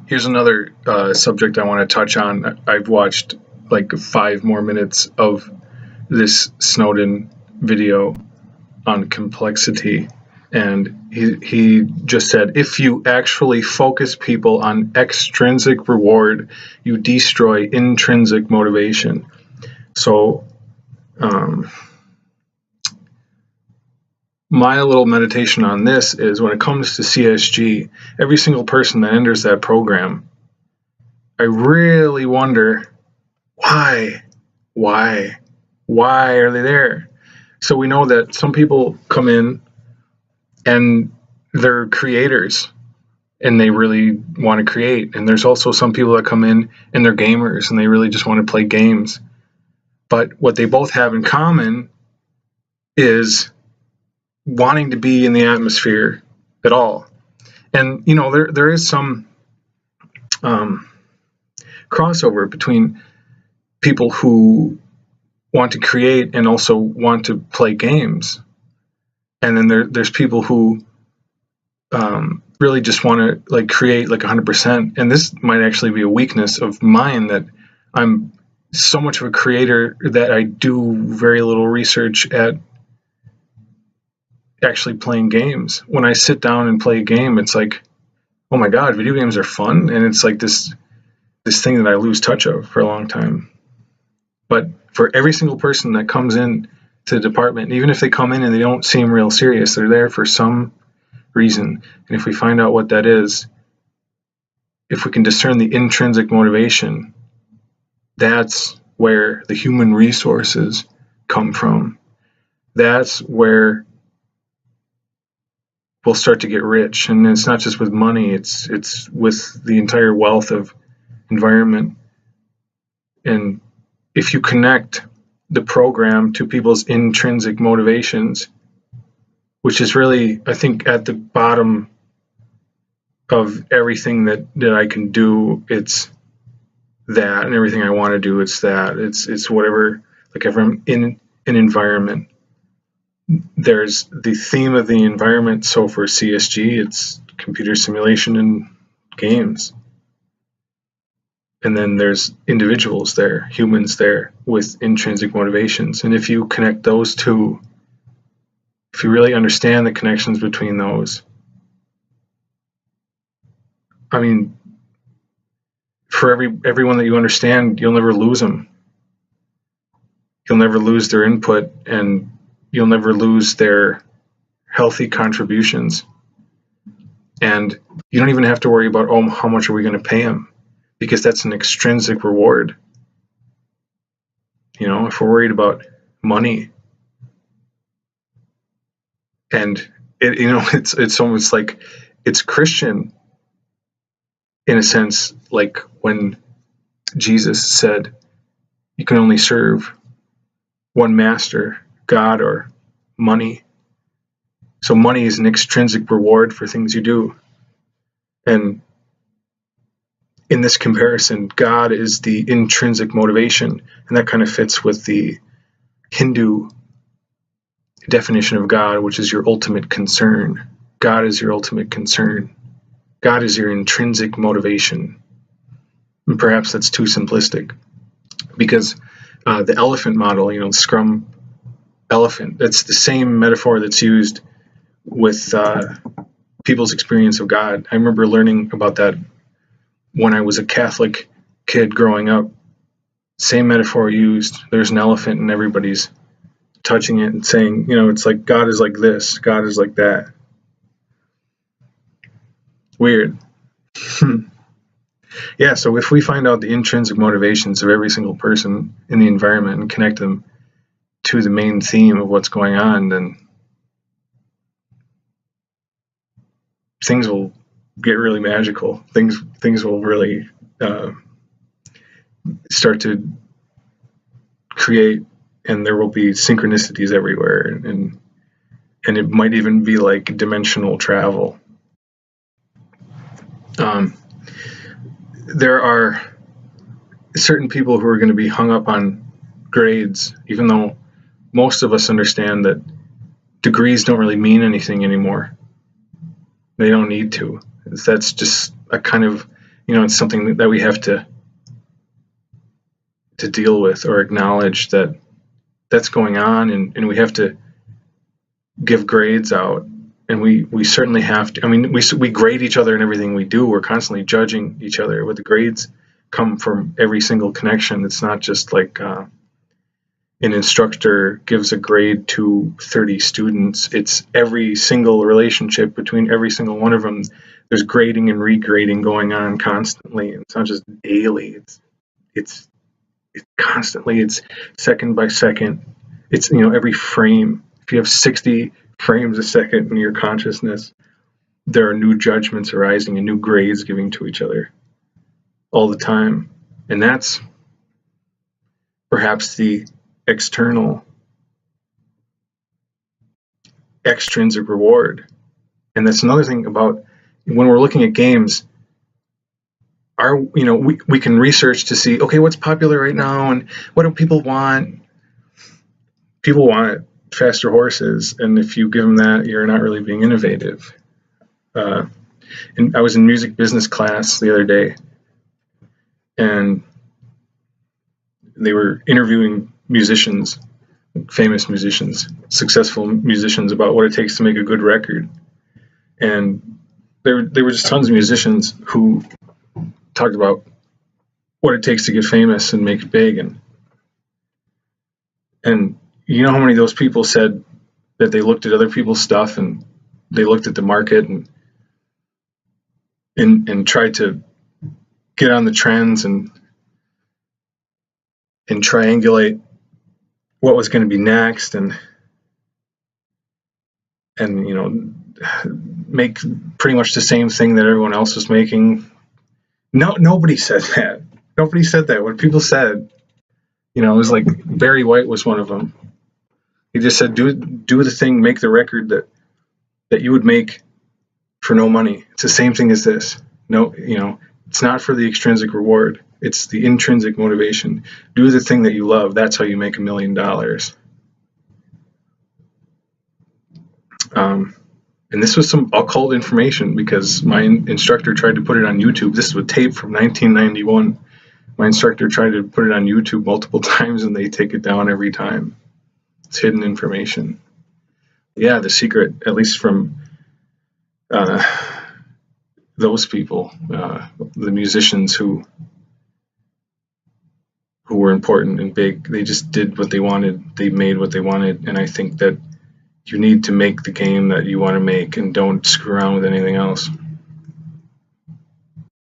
Here's another subject I want to touch on. I've watched like 5 more minutes of this Snowden video on complexity, and he just said, if you actually focus people on extrinsic reward, you destroy intrinsic motivation. So my little meditation on this is, when it comes to CSG, every single person that enters that program, I really wonder why are they there? So we know that some people come in and they're creators and they really want to create, and there's also some people that come in and they're gamers and they really just want to play games. But what they both have in common is wanting to be in the atmosphere at all. And there is some crossover between people who want to create and also want to play games, and then there's people who really just want to like create like 100%. And this might actually be a weakness of mine, that I'm so much of a creator that I do very little research at actually playing games. When I sit down and play a game, it's like, oh my god, video games are fun, and it's like this thing that I lose touch of for a long time. But for every single person that comes in to the department, even if they come in and they don't seem real serious, they're there for some reason. And if we find out what that is, if we can discern the intrinsic motivation, that's where the human resources come from. That's where we'll start to get rich. And it's not just with money, it's with the entire wealth of environment. And if you connect the program to people's intrinsic motivations, which is really, I think, at the bottom of everything that I can do, it's that, and everything I want to do, it's that. It's whatever, like if I'm in an environment, there's the theme of the environment. So for CSG, it's computer simulation and games. And then there's individuals there, humans there with intrinsic motivations. And if you connect those two, if you really understand the connections between those, I mean, for everyone that you understand, you'll never lose them. You'll never lose their input, and you'll never lose their healthy contributions. And you don't even have to worry about, oh, how much are we going to pay them? Because that's an extrinsic reward. If we're worried about money, and it's almost like it's Christian in a sense, like when Jesus said you can only serve one master, God or money. So money is an extrinsic reward for things you do. And in this comparison, God is the intrinsic motivation, and that kind of fits with the Hindu definition of God, which is your ultimate concern. God is your ultimate concern. God is your intrinsic motivation. And perhaps that's too simplistic, because the elephant model, Scrum elephant, that's the same metaphor that's used with people's experience of God. I remember learning about that when I was a Catholic kid growing up. Same metaphor used. There's an elephant and everybody's touching it and saying, it's like God is like this, God is like that. Weird. Yeah, so if we find out the intrinsic motivations of every single person in the environment and connect them to the main theme of what's going on, then things will get really magical. Things will really start to create, and there will be synchronicities everywhere, and it might even be like dimensional travel. There are certain people who are going to be hung up on grades, even though most of us understand that degrees don't really mean anything anymore. They don't need to. That's just a kind of it's something that we have to deal with or acknowledge that that's going on, and we have to give grades out, and we certainly have to. I mean, we grade each other in everything we do. We're constantly judging each other, but the grades come from every single connection. It's not just like an instructor gives a grade to 30 students. It's every single relationship between every single one of them. There's grading and regrading going on constantly. It's not just daily. It's constantly. It's second by second. It's every frame. If you have 60 frames a second in your consciousness, there are new judgments arising and new grades giving to each other all the time. And that's perhaps the external extrinsic reward. And that's another thing about when we're looking at games. We can research to see, okay, what's popular right now and what do people want? People want faster horses, and if you give them that, you're not really being innovative. And I was in music business class the other day, and they were interviewing musicians, famous musicians, successful musicians, about what it takes to make a good record. And there were just tons of musicians who talked about what it takes to get famous and make it big, and you know how many of those people said that they looked at other people's stuff and they looked at the market and tried to get on the trends and triangulate what was going to be next and make pretty much the same thing that everyone else was making. No, nobody said that. Nobody said that. What people said, it was like Barry White was one of them. He just said, do the thing, make the record that you would make for no money. It's the same thing as this. No, it's not for the extrinsic reward. It's the intrinsic motivation. Do the thing that you love. That's how you make $1 million. And this was some occult information because my instructor tried to put it on YouTube. This was a tape from 1991. My instructor tried to put it on YouTube multiple times, and they take it down every time. It's hidden information. Yeah, the secret, at least from those people, the musicians who were important and big, they just did what they wanted. They made what they wanted, and I think that you need to make the game that you want to make and don't screw around with anything else.